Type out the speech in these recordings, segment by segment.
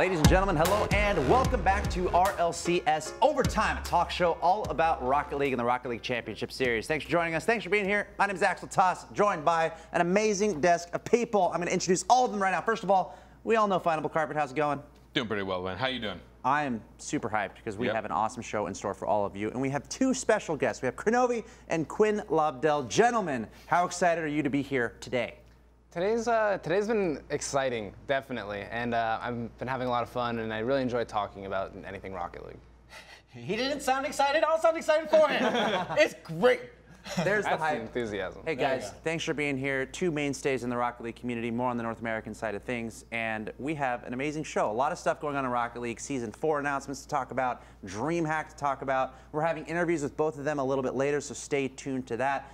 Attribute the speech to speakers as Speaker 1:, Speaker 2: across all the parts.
Speaker 1: Ladies and gentlemen, hello and welcome back to RLCS Overtime, a talk show all about Rocket League and the Rocket League Championship Series. Thanks for joining us. Thanks for being here. My name is Axel Toss, joined by an amazing desk of people. I'm going to introduce all of them right now. First of all, we all know Findable Carpet. How's it going?
Speaker 2: Doing pretty well, man. How you doing?
Speaker 1: I am super hyped because we have an awesome show in store for all of you. And we have two special guests. We have Kronovi and Quinn Lobdell. Gentlemen, how excited are you to be here today?
Speaker 3: Today's been exciting, definitely, and I've been having a lot of fun, and I really enjoy talking about anything Rocket League.
Speaker 4: He didn't sound excited. I'll sound excited for him. It's great.
Speaker 1: There's the
Speaker 3: That's
Speaker 1: hype.
Speaker 3: the enthusiasm.
Speaker 1: Hey guys, thanks for being here. Two mainstays in the Rocket League community, more on the North American side of things, and we have an amazing show. A lot of stuff going on in Rocket League. Season 4 announcements to talk about, DreamHack to talk about. We're having interviews with both of them a little bit later, so stay tuned to that.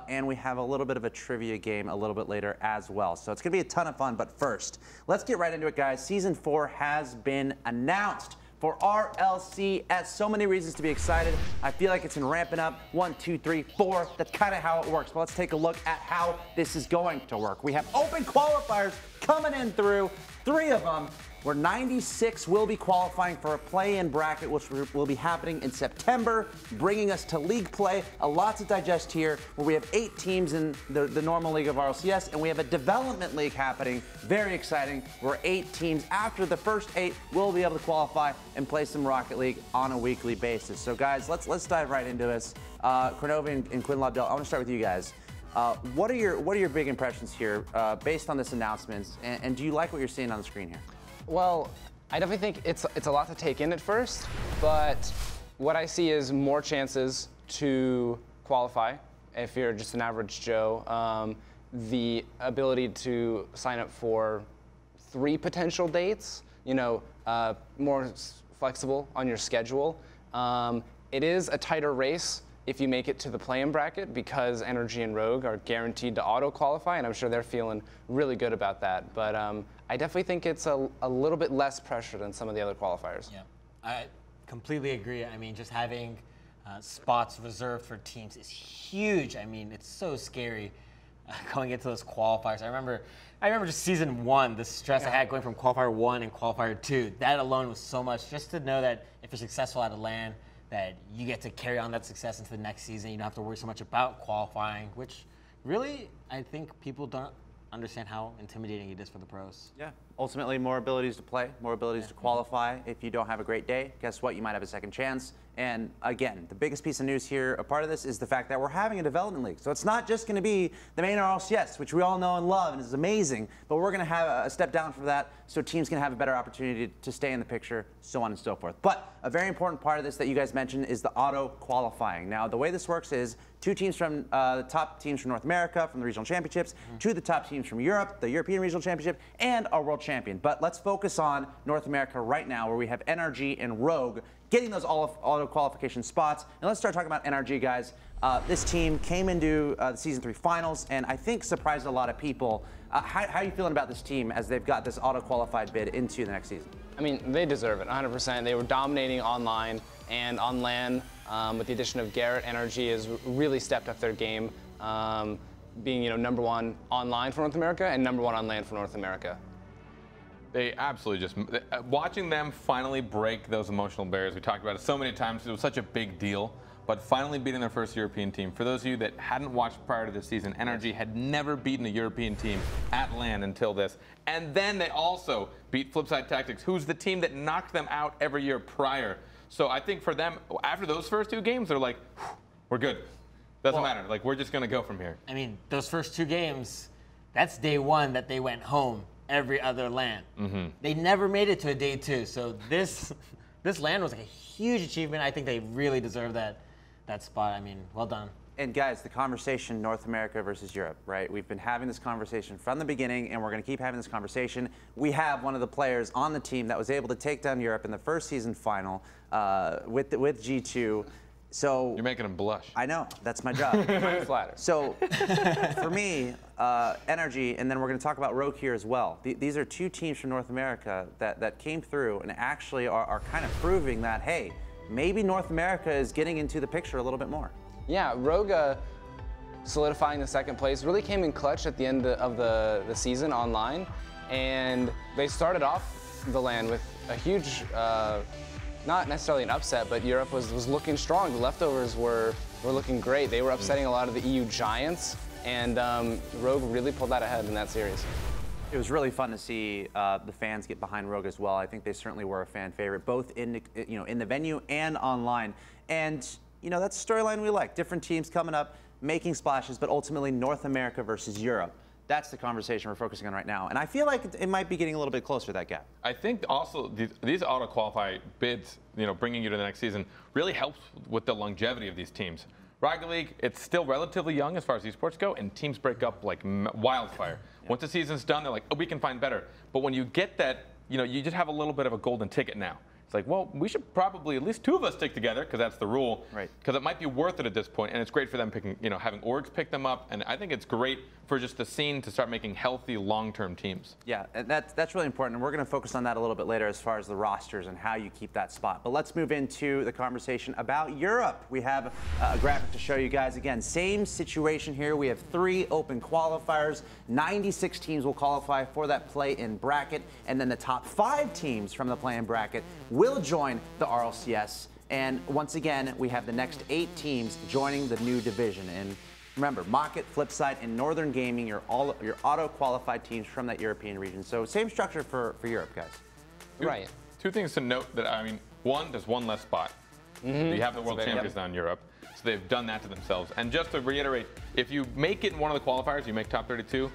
Speaker 1: And we have a little bit of a trivia game a little bit later as well. So it's going to be a ton of fun, but first, let's get right into it, guys. Season 4 has been announced for RLCS. So many reasons to be excited. I feel like it's been ramping up. 1, 2, 3, 4. That's kind of how it works. But let's take a look at how this is going to work. We have open qualifiers coming in through 3 of them, where 96 will be qualifying for a play-in bracket, which will be happening in September, bringing us to league play. A lot to digest here, where we have 8 teams in the normal league of RLCS, and we have a development league happening. Very exciting, where 8 teams, after the first 8, will be able to qualify and play some Rocket League on a weekly basis. So guys, let's dive right into this. Kronovi and Quinn Lobdell, I want to start with you guys. What are your big impressions here based on this announcement, and do you like what you're seeing on the screen here?
Speaker 3: Well, I definitely think it's a lot to take in at first, but what I see is more chances to qualify if you're just an average Joe. The ability to sign up for 3 potential dates, you know, more flexible on your schedule. It is a tighter race if you make it to the play-in bracket, because Energy and Rogue are guaranteed to auto-qualify, and I'm sure they're feeling really good about that. But I definitely think it's a little bit less pressure than some of the other qualifiers.
Speaker 4: Yeah, I completely agree. I mean, just having spots reserved for teams is huge. I mean, it's so scary going into those qualifiers. I remember just season 1, the stress I had going from qualifier 1 and qualifier 2. That alone was so much, just to know that if you're successful at a LAN, that you get to carry on that success into the next season. You don't have to worry so much about qualifying, which really, I think people don't understand how intimidating it is for the pros.
Speaker 1: Yeah, ultimately more abilities to play, more abilities to qualify. If you don't have a great day, guess what? You might have a second chance. And again, the biggest piece of news here, a part of this, is the fact that we're having a development league. So it's not just going to be the main RLCS, which we all know and love and is amazing, but we're going to have a step down from that so teams can have a better opportunity to stay in the picture, so on and so forth. But a very important part of this that you guys mentioned is the auto qualifying. Now, the way this works is 2 teams from the top teams from North America, from the regional championships, 2 of the top teams from Europe, the European regional championship, and our world champion. But let's focus on North America right now, where we have NRG and Rogue getting those auto qualification spots. And let's start talking about NRG, guys. This team came into the Season 3 finals, and I think surprised a lot of people. How are you feeling about this team as they've got this auto-qualified bid into the next season? I
Speaker 3: mean, they deserve it, 100%. They were dominating online, and on LAN, with the addition of Garrett, NRG has really stepped up their game, being #1 online for North America and #1 on LAN for North America.
Speaker 2: They absolutely just, watching them finally break those emotional barriers. We talked about it so many times. It was such a big deal, but finally beating their first European team. For those of you that hadn't watched prior to this season, NRG had never beaten a European team at LAN until this. And then they also beat Flipside Tactics, who's the team that knocked them out every year prior. So I think for them, after those first 2 games, they're like, we're good. Doesn't matter. Like, we're just going to go from here.
Speaker 4: I mean, those first 2 games, that's day 1 that they went home every other LAN. They never made it to a day 2. So this LAN was like a huge achievement. I think they really deserve that spot. I mean, well done.
Speaker 1: And guys, the conversation, North America versus Europe, right? We've been having this conversation from the beginning, and we're going to keep having this conversation. We have one of the players on the team that was able to take down Europe in the first season final with G2. So
Speaker 2: you're making him blush.
Speaker 1: I know, that's my job.
Speaker 3: I'm flattered.
Speaker 1: So for me, NRG, and then we're going to talk about Rogue here as well. These are 2 teams from North America that came through and actually are kind of proving that, hey, maybe North America is getting into the picture a little bit more.
Speaker 3: Yeah, Rogue solidifying the 2nd place really came in clutch at the end of the season online, and they started off the LAN with a huge, not necessarily an upset, but Europe was looking strong. The leftovers were looking great. They were upsetting a lot of the EU giants, and Rogue really pulled that ahead in that series.
Speaker 1: It was really fun to see the fans get behind Rogue as well. I think they certainly were a fan favorite, both in in the venue and online. And that's a storyline we like. Different teams coming up, making splashes, but ultimately North America versus Europe. That's the conversation we're focusing on right now. And I feel like it might be getting a little bit closer to that gap.
Speaker 2: I think also these auto-qualify bids, bringing you to the next season, really helps with the longevity of these teams. Rocket League, it's still relatively young as far as esports go, and teams break up like wildfire. Yeah. Once the season's done, they're like, oh, we can find better. But when you get that, you just have a little bit of a golden ticket now. It's like, well, we should probably at least 2 of us stick together, because that's the rule. Right. Because it might be worth it at this point, and it's great for them picking, having orgs pick them up, and I think it's great for just the scene to start making healthy, long-term teams. Yeah, and that's really important, and we're going to focus on that a little bit later as far as the rosters and how you keep that spot. But let's move into the conversation about Europe. We have a graphic to show you guys. Again, same situation here. We have 3 open qualifiers. 96 teams will qualify for that play-in bracket, and then the top 5 teams from the play-in bracket will join the RLCS. And once again, we have the next 8 teams joining the new division. And remember, Mocket, Flipside, and Northern Gaming, your auto-qualified teams from that European region. So same structure for Europe, guys.
Speaker 3: Right.
Speaker 2: 2 things to note that, one, there's 1 less spot. Mm-hmm. You have the world champions now in Europe. So they've done that to themselves. And just to reiterate, if you make it in one of the qualifiers, you make top 32,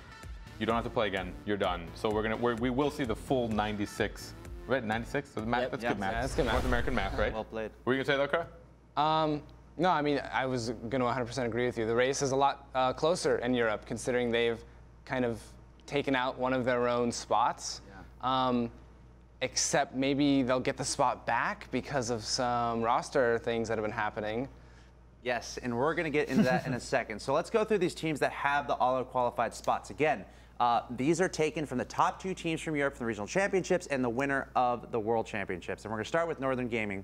Speaker 2: you don't have to play again. You're done. So we will see the full 96. Right, 96? So that's good math.
Speaker 3: Yeah, that's good math.
Speaker 2: North American math, right?
Speaker 1: Well played.
Speaker 2: Were you going to say that, Kara?
Speaker 3: No, I was going to 100% agree with you. The race is a lot closer in Europe, considering they've kind of taken out one of their own spots. Yeah. Except maybe they'll get the spot back because of some roster things that have been happening.
Speaker 1: Yes, and we're going to get into that in a second. So let's go through these teams that have the auto-qualified spots. Again, these are taken from the top 2 teams from Europe from the regional championships and the winner of the world championships. And we're going to start with Northern Gaming,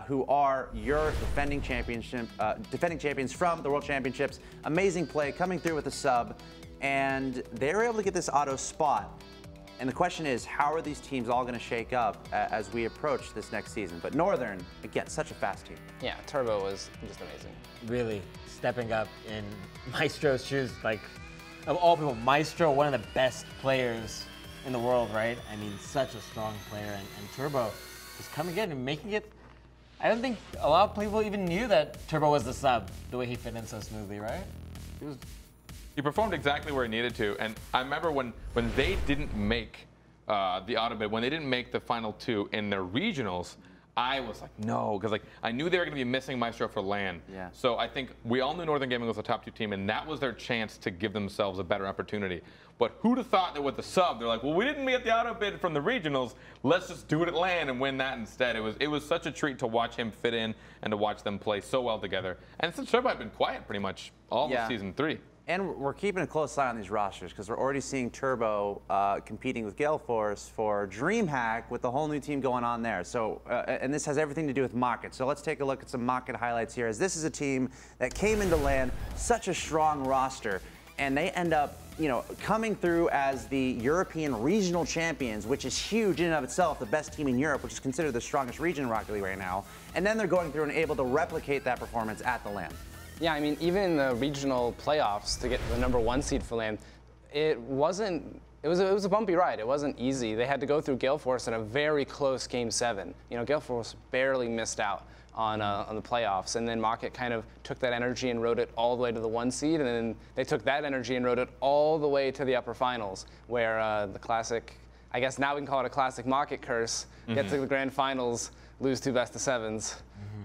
Speaker 1: who are your defending champions from the world championships. Amazing play, coming through with a sub, and they were able to get this auto spot. And the question is, how are these teams all going to shake up as we approach this next season? But Northern, again, such a fast team.
Speaker 3: Yeah, Turbo was just amazing.
Speaker 4: Really stepping up in Maestro's shoes, like. Of all people, Maestro, one of the best players in the world, right? I mean, such a strong player, and Turbo is coming in and making it. I don't think a lot of people even knew that Turbo was the sub, the way he fit in so smoothly, right?
Speaker 2: He performed exactly where he needed to, and I remember when they didn't make the auto bid, when they didn't make the final 2 in their regionals, I was like, no, because I knew they were going to be missing Maestro for LAN. Yeah. So I think we all knew Northern Gaming was the top 2 team, and that was their chance to give themselves a better opportunity. But who'd have thought that with the sub, they're like, well, we didn't get the auto bid from the regionals. Let's just do it at LAN and win that instead. It was such a treat to watch him fit in and to watch them play so well together. And since Turbo had been quiet pretty much all of season 3.
Speaker 1: And we're keeping a close eye on these rosters because we're already seeing Turbo competing with Gale Force for DreamHack with the whole new team going on there. So, and this has everything to do with Mocket. So let's take a look at some Mocket highlights here, as this is a team that came into LAN, such a strong roster, and they end up, coming through as the European regional champions, which is huge in and of itself, the best team in Europe, which is considered the strongest region in Rocket League right now. And then they're going through and able to replicate that performance at the LAN.
Speaker 3: Yeah, I mean, even in the regional playoffs to get the #1 seed for LAN, it was a bumpy ride. It wasn't easy. They had to go through Gale Force in a very close Game 7. Gale Force barely missed out on the playoffs, and then Mocket kind of took that energy and rode it all the way to the 1 seed, and then they took that energy and rode it all the way to the upper finals, where the classic, I guess now we can call it a classic Mocket curse, get to the grand finals, lose 2 best-of-7s.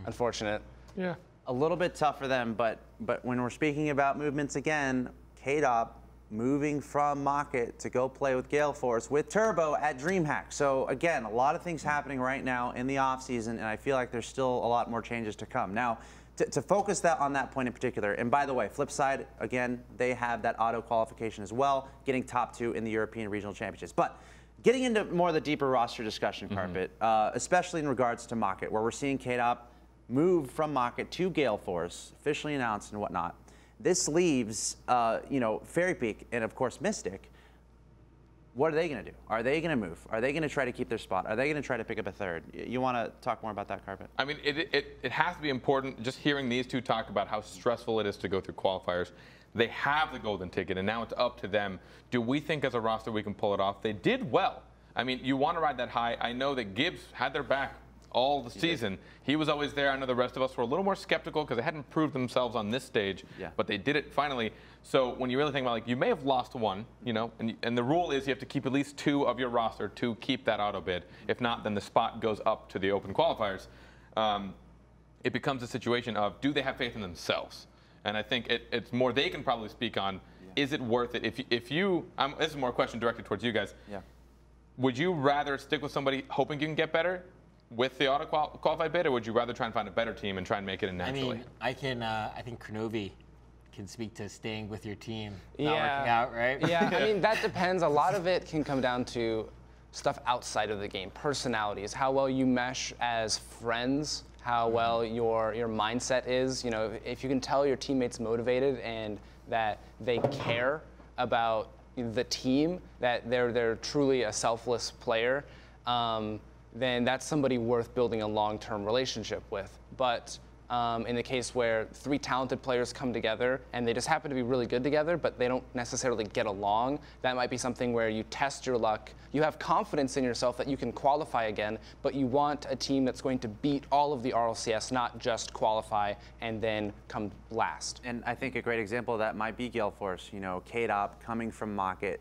Speaker 3: Unfortunate.
Speaker 2: Yeah.
Speaker 1: A little bit tough for them, but when we're speaking about movements again, K-Dop moving from Mocket to go play with Gale Force with Turbo at DreamHack. So again, a lot of things happening right now in the offseason, and I feel like there's still a lot more changes to come. Now, to focus that on that point in particular, and by the way, Flipside, again, they have that auto qualification as well, getting top 2 in the European Regional Championships. But getting into more of the deeper roster discussion, Carpet, especially in regards to Mocket, where we're seeing K-Dop move from Mocket to Gale Force, officially announced and whatnot. This leaves, Fairy Peak and, of course, Mystic What are they going to do? Are they going to move? Are they going to try to keep their spot? Are they going to try to pick up a third? You want to talk more about that, Carpet?
Speaker 2: I mean, it has to be important. Just hearing these two talk about how stressful it is to go through qualifiers. They have the golden ticket, and now it's up to them. Do we think as a roster we can pull it off? They did well. I mean, you want to ride that high. I know that Gibbs had their back all the season. He was always there. I know the rest of us were a little more skeptical because they hadn't proved themselves on this stage, but they did it finally. So when you really think about, like, you may have lost one, you know, and the rule is you have to keep at least 2 of your roster to keep that auto bid. If not, then the spot goes up to the open qualifiers. It becomes a situation of, do they have faith in themselves? And I think it's more they can probably speak on, is it worth it? If you, this is more a question directed towards you guys. Yeah. Would you rather stick with somebody hoping you can get better with the auto qualified bid, or would you rather try and find a better team and try and make it naturally?
Speaker 4: I mean, I think Kronovi can speak to staying with your team, not working out, right?
Speaker 3: Yeah, I mean, that depends. A lot of it can come down to stuff outside of the game, personalities, how well you mesh as friends, how well your mindset is. You know, if you can tell your teammates motivated and that they care about the team, that they're truly a selfless player, then that's somebody worth building a long-term relationship with. But in the case where 3 talented players come together and they just happen to be really good together, but they don't necessarily get along, that might be something where you test your luck. You have confidence in yourself that you can qualify again, but you want a team that's going to beat all of the RLCS, not just qualify and then come last.
Speaker 1: And I think a great example of that might be Gale Force. You know, K-Dop coming from Mocket,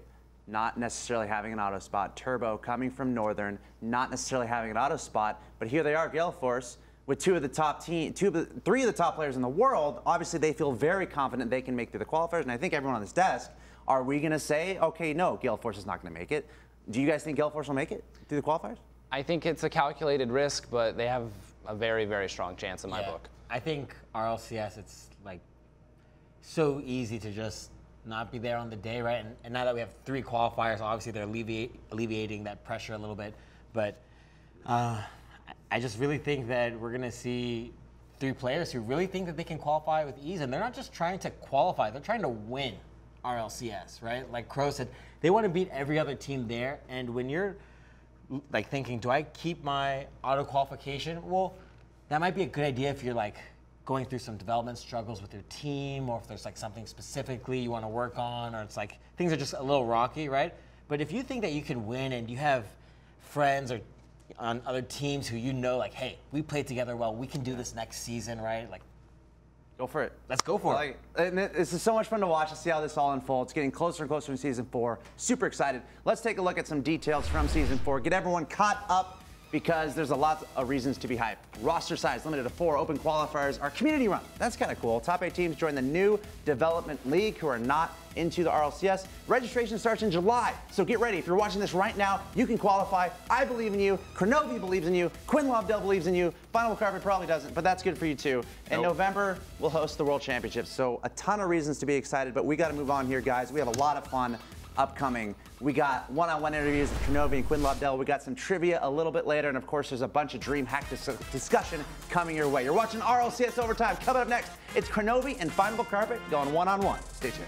Speaker 1: not necessarily having an auto spot. Turbo coming from Northern, not necessarily having an auto spot. But here they are, Gale Force, with 3 of the top players in the world. Obviously, they feel very confident they can make through the qualifiers. And I think everyone on this desk, are we going to say, okay, no, Gale Force is not going to make it? Do you guys think Gale Force will make it through the qualifiers?
Speaker 3: I think it's a calculated risk, but they have a very, very strong chance in my book.
Speaker 4: I think RLCS, it's like so easy to just not be there on the day, right? And now that we have 3 qualifiers, obviously they're alleviating that pressure a little bit. But I just really think that we're going to see 3 players who really think that they can qualify with ease. And they're not just trying to qualify, they're trying to win RLCS, right? Like Crow said, they want to beat every other team there. And when you're like thinking, do I keep my auto qualification? Well, that might be a good idea if you're like going through some development struggles with your team, or if there's like something specifically you want to work on, or it's like things are just a little rocky, right? But if you think that you can win and you have friends or on other teams who you know, like, hey, we played together well, we can do this next season, right? Like,
Speaker 1: go for it.
Speaker 4: Let's go for it.
Speaker 1: And this is so much fun to watch to see how this all unfolds. Getting closer and closer in Season 4. Super excited. Let's take a look at some details from Season 4. Get everyone caught up, because there's a lot of reasons to be hyped. Roster size limited to 4. Open qualifiers are community run. That's kind of cool. Top 8 teams join the new development league who are not into the RLCS. Registration starts in July, so get ready. If you're watching this right now, you can qualify. I believe in you. Kronovi believes in you. Quinn Lobdell believes in you. Final Carpet probably doesn't, but that's good for you too. In November, we'll host the World Championships, so a ton of reasons to be excited, but we got to move on here, guys. We have a lot of fun upcoming. We got one-on-one interviews with Kronovi and Quinn Lobdell. We got some trivia a little bit later, and of course, there's a bunch of dream hack discussion coming your way. You're watching RLCS Overtime. Coming up next, it's Kronovi and Final Carpet going one-on-one. Stay tuned.